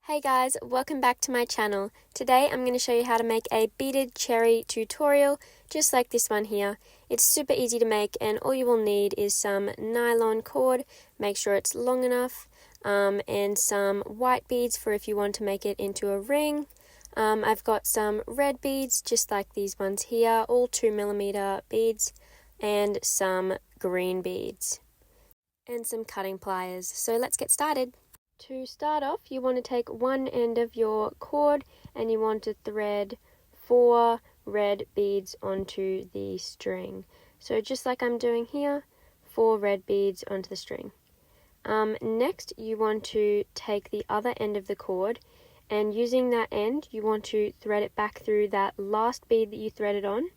Hey guys, welcome back to my channel. Today I'm going to show you how to make a beaded cherry tutorial just like this one here. It's super easy to make and all you will need is some nylon cord, make sure it's long enough, and some white beads for if you want to make it into a ring. I've got some red beads just like these ones here, all 2mm beads, and some green beads and some cutting pliers. So let's get started. To start off, you want to take one end of your cord and you want to thread 4 red beads onto the string. So just like I'm doing here, 4 red beads onto the string. Next, you want to take the other end of the cord and using that end, you want to thread it back through that last bead that you threaded on,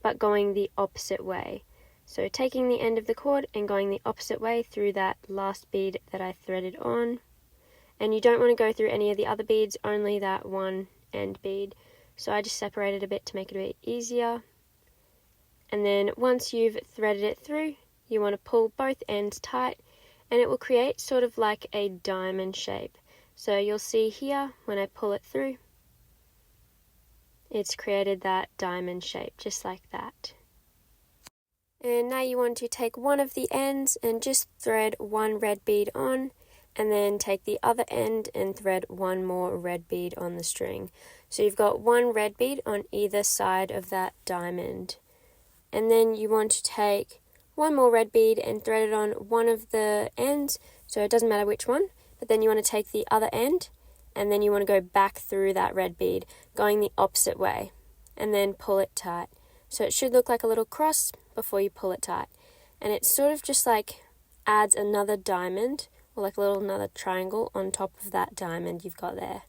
but going the opposite way. So taking the end of the cord and going the opposite way through that last bead that I threaded on. And you don't want to go through any of the other beads, only that one end bead. So I just separated a bit to make it a bit easier. And then once you've threaded it through, you want to pull both ends tight and it will create sort of like a diamond shape. So you'll see here when I pull it through, it's created that diamond shape just like that. And now you want to take one of the ends and just thread 1 red bead on. And then take the other end and thread 1 more red bead on the string. So you've got 1 red bead on either side of that diamond. And then you want to take 1 more red bead and thread it on one of the ends, so it doesn't matter which one, but then you want to take the other end and then you want to go back through that red bead, going the opposite way, and then pull it tight. So it should look like a little cross before you pull it tight. And it sort of just like adds another diamond, or like a little another triangle on top of that diamond you've got there.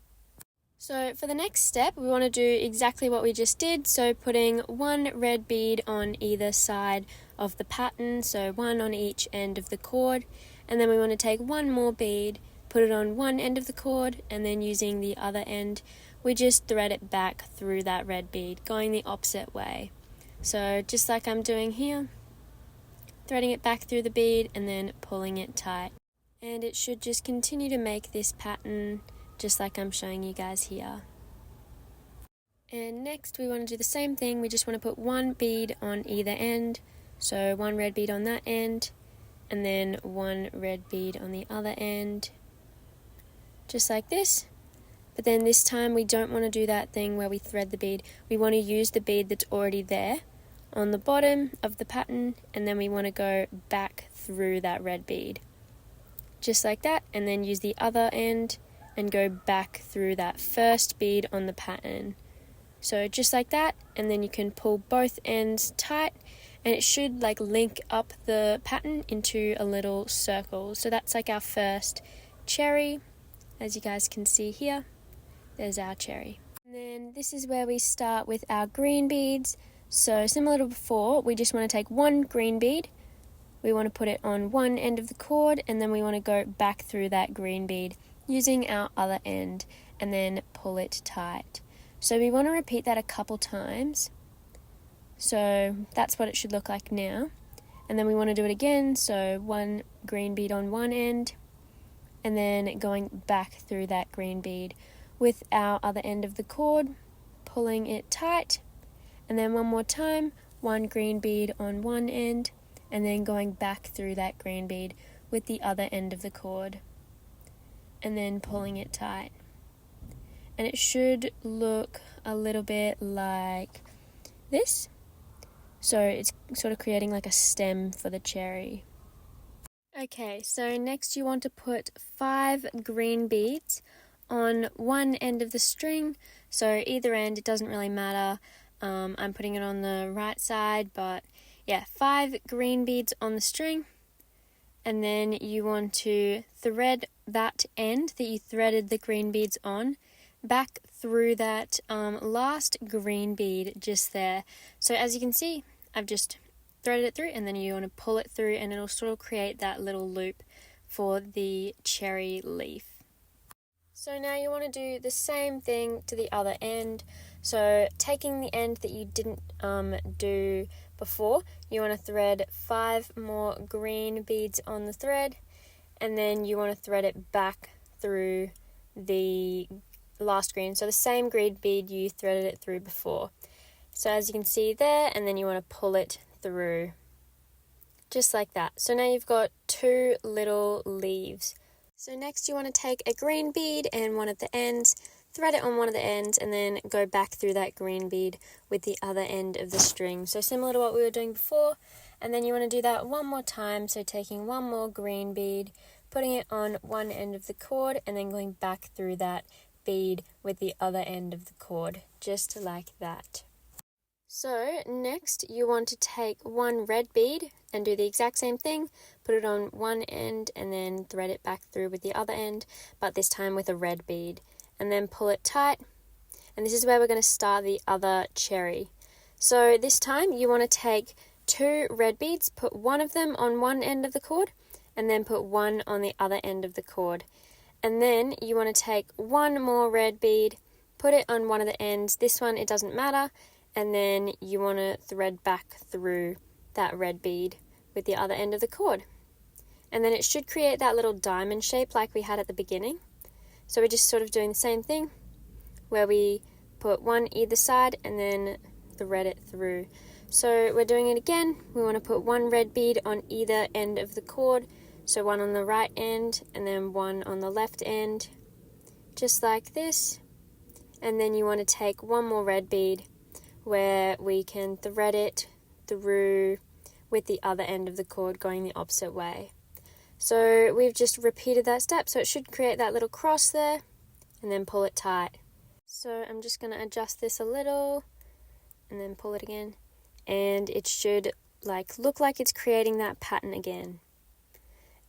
So for the next step, we want to do exactly what we just did. So putting 1 red bead on either side of the pattern, so 1 on each end of the cord. And then we want to take 1 more bead, put it on one end of the cord, and then using the other end, we just thread it back through that red bead, going the opposite way. So just like I'm doing here, threading it back through the bead and then pulling it tight. And it should just continue to make this pattern just like I'm showing you guys here. And next we want to do the same thing, we just want to put 1 bead on either end. So 1 red bead on that end and then 1 red bead on the other end. Just like this. But then this time we don't want to do that thing where we thread the bead. We want to use the bead that's already there on the bottom of the pattern and then we want to go back through that red bead. Just like that, and then use the other end and go back through that first bead on the pattern. So just like that, and then you can pull both ends tight and it should like link up the pattern into a little circle. So that's like our first cherry, as you guys can see here. There's our cherry. And then this is where we start with our green beads. So similar to before, we just want to take 1 green bead. We want to put it on one end of the cord and then we want to go back through that green bead using our other end and then pull it tight. So we want to repeat that a couple times. So that's what it should look like now. And then we want to do it again. So 1 green bead on one end and then going back through that green bead with our other end of the cord, pulling it tight. And then one more time, 1 green bead on one end and then going back through that green bead with the other end of the cord and then pulling it tight. And it should look a little bit like this. So it's sort of creating like a stem for the cherry. Okay, so next you want to put 5 green beads on one end of the string. So either end, it doesn't really matter. I'm putting it on the right side, but yeah, 5 green beads on the string, and then you want to thread that end that you threaded the green beads on back through that last green bead just there. So as you can see, I've just threaded it through and then you want to pull it through and it'll sort of create that little loop for the cherry leaf. So now you want to do the same thing to the other end. So taking the end that you didn't do before, you want to thread 5 more green beads on the thread and then you want to thread it back through the last green, so the same green bead you threaded it through before. So as you can see there, and then you want to pull it through just like that. So now you've got 2 little leaves. So next you want to take a green bead and one at the ends, thread it on one of the ends, and then go back through that green bead with the other end of the string. So similar to what we were doing before, and then you want to do that one more time, so taking one more green bead, putting it on one end of the cord, and then going back through that bead with the other end of the cord, just like that. So next you want to take one red bead and do the exact same thing, put it on one end and then thread it back through with the other end, but this time with a red bead, and then pull it tight, and this is where we're going to start the other cherry. So this time you want to take 2 red beads, put one of them on one end of the cord, and then put one on the other end of the cord. And then you want to take one more red bead, put it on one of the ends, this one it doesn't matter, and then you want to thread back through that red bead with the other end of the cord. And then it should create that little diamond shape like we had at the beginning. So we're just sort of doing the same thing, where we put one either side and then thread it through. So we're doing it again. We want to put one red bead on either end of the cord, so one on the right end and then one on the left end, just like this. And then you want to take one more red bead where we can thread it through with the other end of the cord going the opposite way. So we've just repeated that step, so it should create that little cross there, and then pull it tight. So I'm just going to adjust this a little and then pull it again, and it should look like it's creating that pattern again.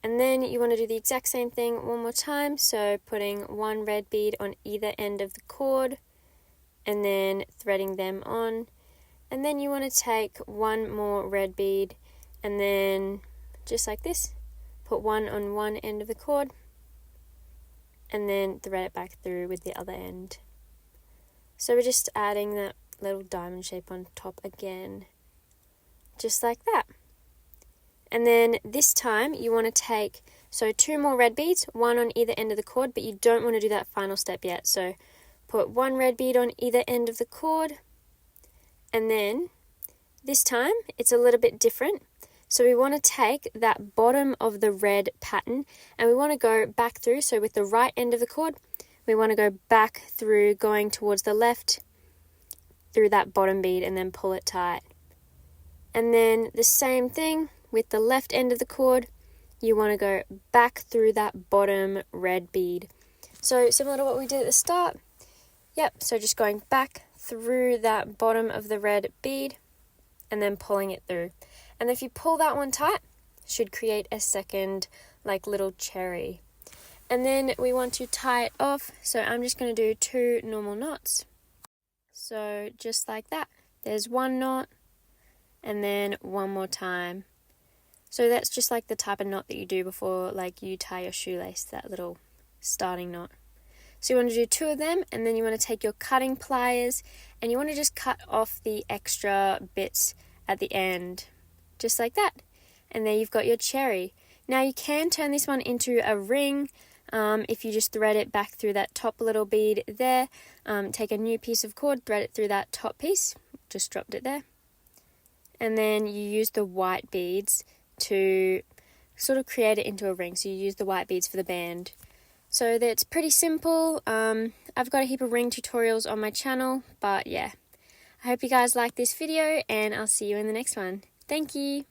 And then you want to do the exact same thing one more time, so putting one red bead on either end of the cord and then threading them on. And then you want to take one more red bead and then just like this, put one on one end of the cord and then thread it back through with the other end. So we're just adding that little diamond shape on top again, just like that. And then this time you want to take, so 2 more red beads, one on either end of the cord, but you don't want to do that final step yet. So put one red bead on either end of the cord, and then this time it's a little bit different. So we want to take that bottom of the red pattern and we want to go back through. So with the right end of the cord, we want to go back through, going towards the left through that bottom bead and then pull it tight. And then the same thing with the left end of the cord, you want to go back through that bottom red bead. So similar to what we did at the start. Yep, so just going back through that bottom of the red bead and then pulling it through. And if you pull that one tight, it should create a second little cherry. And then we want to tie it off, so I'm just going to do 2 normal knots. So just like that. There's one knot and then one more time. So that's just like the type of knot that you do before you tie your shoelace, that little starting knot. So you want to do 2 of them, and then you want to take your cutting pliers and you want to just cut off the extra bits at the end, just like that. And there you've got your cherry. Now you can turn this one into a ring if you just thread it back through that top little bead there. Take a new piece of cord, thread it through that top piece, just dropped it there. And then you use the white beads to sort of create it into a ring. So you use the white beads for the band. So that's pretty simple. I've got a heap of ring tutorials on my channel, but yeah. I hope you guys like this video and I'll see you in the next one. Thank you.